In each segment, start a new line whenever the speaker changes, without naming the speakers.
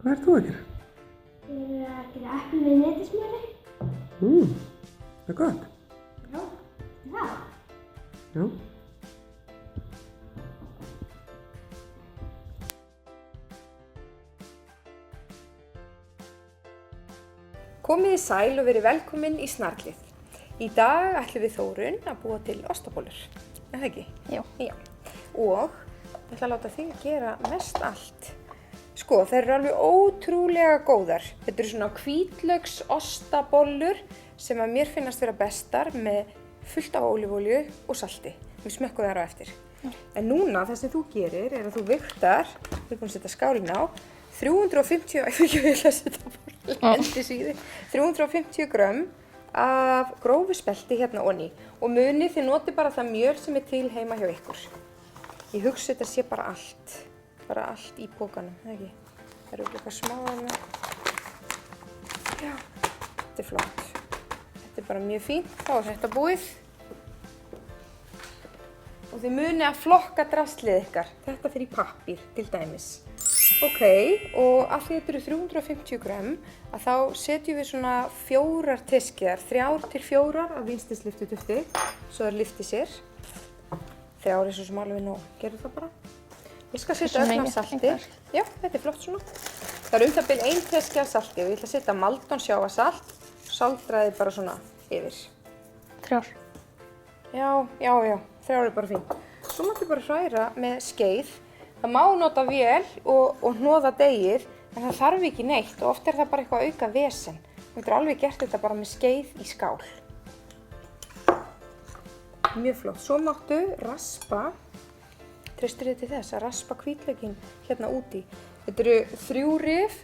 Hvað ert þú að gera?
Ég er að gera epli með netismjöri.
Það er gott.
Já. Já.
Já.
Komið í sæl og verið velkomin í Snarlið. Í dag ætlum við Þórunn að búa til ostabólur. Er það ekki?
Já.
Já. Og ég ætla að láta þig gera mest allt. Sko, þær eru alveg ótrúlega góðar. Þetta eru svona hvítlauks ostabólur sem að mér finnast vera bestar með fullt af ólífuolíu og salti. Við smökkum þær á eftir. Já. En núna það sem þú gerir er að þú vigtar, við erum búin að setja skálinn á, 350 grömm af grófu spelti hérna onni og munið þið notið bara það mjöl sem er til heima hjá ykkur. Ég hugsa þetta sé bara allt í pókanum, eða ekki? Það eru eitthvað smá þarna. Já, þetta er flott. Þetta er bara mjög fínt, þá er þetta búið. Og þið munið að flokka draslið ykkar. Þetta fyrir í pappír til dæmis. Ok, og af því þetta eru 350 grömm, að þá setjum við svona 4 teskeiðar, 3 til 4 af vinstinslyftudufti, svo það lyfti sér. 3 er svo sem alveg nóg, gerðu það bara. Ég skal setja öll af salti. Já, þetta er flott svona. Það er það bil 1 teskeiða af salti og ég ætla að setja Maldon sjávarsalt, saltræði bara svona yfir.
3.
Já, 3 er bara fínt. Svo máttu bara hræra með skeið. Það má nota vél og hnoða deigið, en það þarf ekki neitt og oft er það bara eitthvað auka vesen. Þú getur alveg gert þetta bara með skeið í skál. Mjög flott. Svo máttu raspa, treystir þið til þess að raspa hvítlaukinn hérna úti. Þetta eru 3 rif,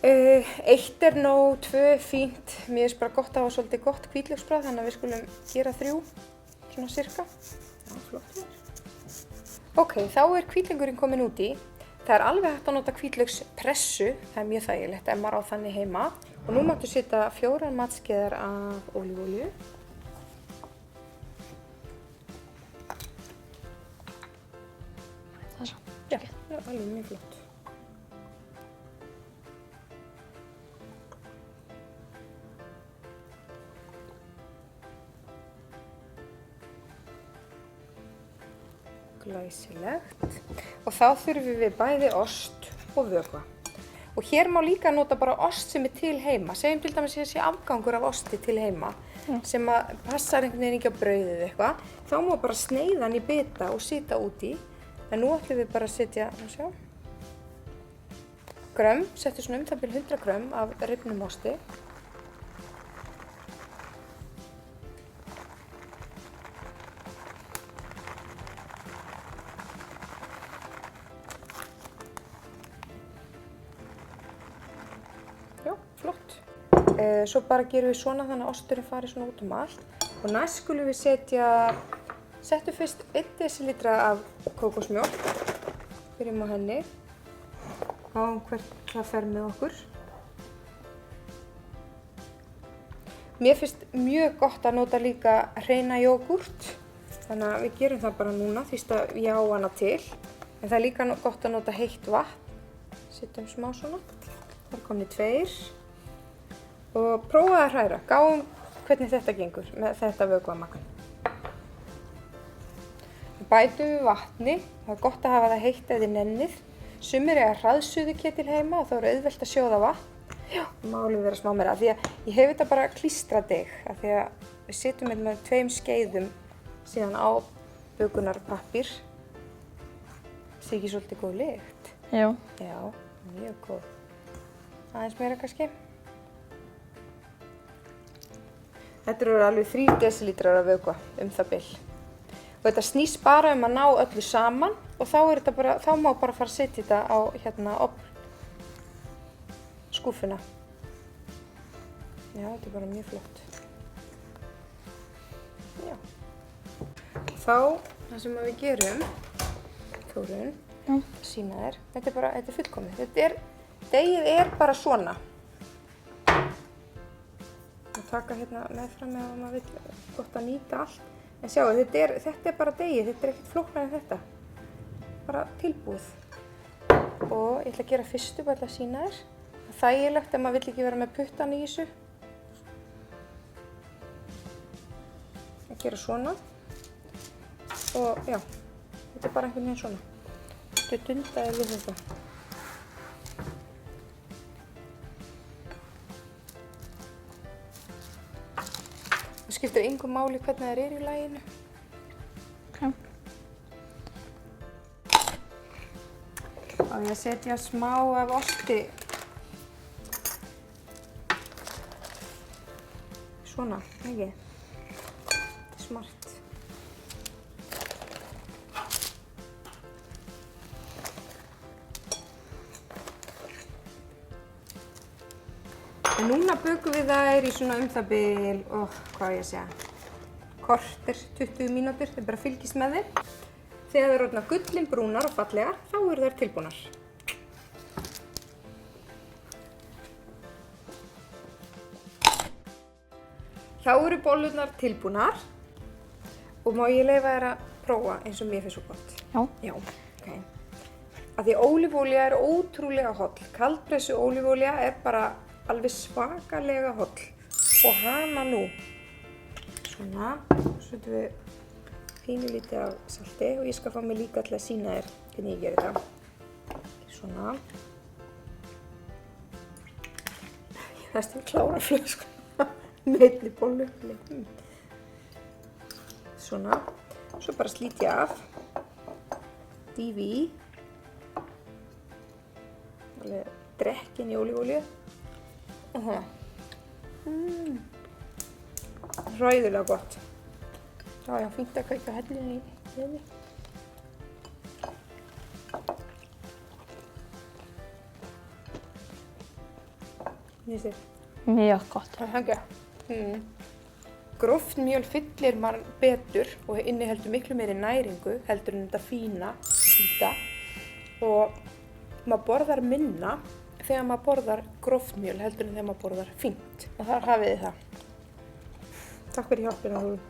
1 er nóg, 2 fínt. Mér finnst bara gott að hafa svolítið gott hvítlauksbragð, þannig að við skulum gera 3, svona cirka. Já, flott. Ok, þá er hvítlaukurinn komin út í. Það er alveg hægt að nota hvítlaukspressu, það er mjög þægilegt ef maður á þannig heima. Og nú máttu setja 4 matskeiðar af ólífuolíu.
Það er svo.
Já, það er alveg mjög flott. Glæsilegt. Og þá þurfum við bæði ost og vökva. Og hér má líka nota bara ost sem er til heima. Segjum til dæmis að sé afgangur af osti til heima sem að passar einhvern veginn ekki á brauðið eitthvað. Þá má bara sneiða hann í bita og sita úti. En nú ætlum við bara að setja, grömm, setja svona það bil 100 grömm af rifnum osti. Já, flott. Svo bara gerum við svona þannig að osturinn fari svona út allt. Og næst skulum við setja fyrst 1 desilítra af kókosmjólk. Byrjum á henni. Á hvert það fer með okkur. Mér finnst mjög gott að nota líka hreina jógúrt. Þannig að við gerum það bara núna fyrst að ég á hana til. En það er líka gott að nota heitt vatn. Setjum smá svona. Það er komnir 2. Og prófaðu að hræra. Gáum hvernig þetta gengur með þetta vökvamagn. Við bætum við vatni. Það er gott að hafa það heitt eða nennið. Sumir eiga hraðsuðuketil heima og þá er auðvelt að sjóða vatn. Já, það má alveg vera smá meira. Því að ég hef þetta bara klístrað deg. Því að við setjum hérna með 2 skeiðum síðan á bökunarpappír. Það er ekki svolítið góð lykt.
Já.
Já, mjög góð. Aðeins meira kannski. Þetta eru alveg 3 desilítrar af vökva það bil. Og þetta snýst bara að ná öllu saman og þá má bara fara að setja þetta á hérna skúffuna. Já, þetta er bara mjög flott. Já. Þá, það sem við gerum, Þórunn, sýna þér, þetta er fullkomið. Deigið er bara svona. Og taka hérna meðfram ef maður vill gott að nýta allt. En sjáu, þetta er bara deigið, þetta er ekkert flóknara en þetta. Bara tilbúið. Og ég ætla að gera fyrstu bara að sýna þér. Það er þægilegt ef maður vill ekki vera með puttan í þessu. Að gera svona. Og já, þetta er bara einhvern veginn svona. Þetta dundaði við þetta. Það skiptir engu máli hvernig það er í laginu.
Okay.
Á ég að setja smá af osti. Svona, ekki? Þetta er smart. En núna bökum við þær í svona það bil, hvað á ég að segja, korter, 20 mínútur, þið bara fylgist með þeim. Þegar þær eru orðnar gullin, brúnar og fallegar, þá eru þær tilbúnar. Þá eru bollurnar tilbúnar og má ég leyfa þær að prófa eins og mér finnst svo gott.
Já.
Já, ok. Af því ólífólía er ótrúlega holl. Kaldpressu ólífólía er bara alveg svakalega holl. Og hana nú. Svona, svo setjum við pínulítið af salti og ég skal fá mig líka til að sýna þér hvernig ég gerir þetta. Svona. Ég þarst að klára flöskuna með einni bollu. Svona. Svo bara slít ég af. Dýfi í. Alveg drekkin í ólífólíu. Ræðilega gott. Já, fínt að kveika hellinu í henni. Finnst þér?
Mjög gott.
Það er ekki. Gróft mjöl fyllir mann betur og inniheldur miklu meiri næringu heldur en þetta fína, hvíta. Og maður borðar minna þegar maður borðar gróft mjöl heldur en þegar maður borðar fínt. Og þar hafið þið það. Takk fyrir hjálpina, Rúin.